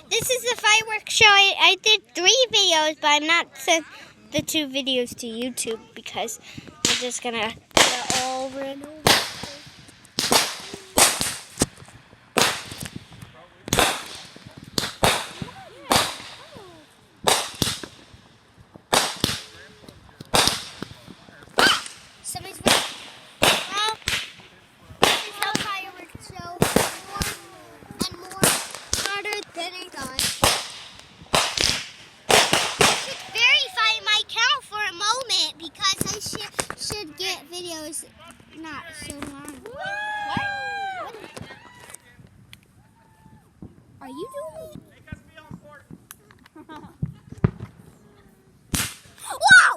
This is the fireworks show. I did 3 videos, but I'm not sent the 2 videos to YouTube because I'm just gonna do it over and over. Somebody's right. Well, this is the fireworks show. More and more harder than I thought. I should verify my account for a moment because I should get videos not so long. What? Are you doing? Wow!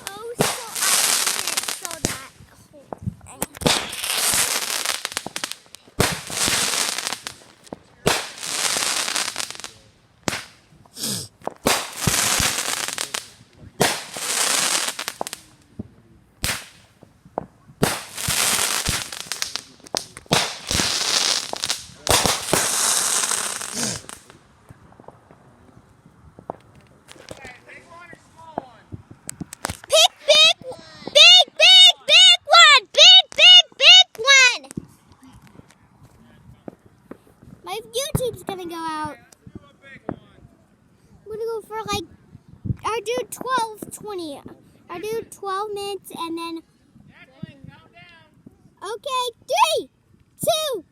Oh, so I didn't show that whole thing. My YouTube's gonna go out. I'm gonna go for I'll do 20. I'll do 12 minutes and then. Okay, 3, 2.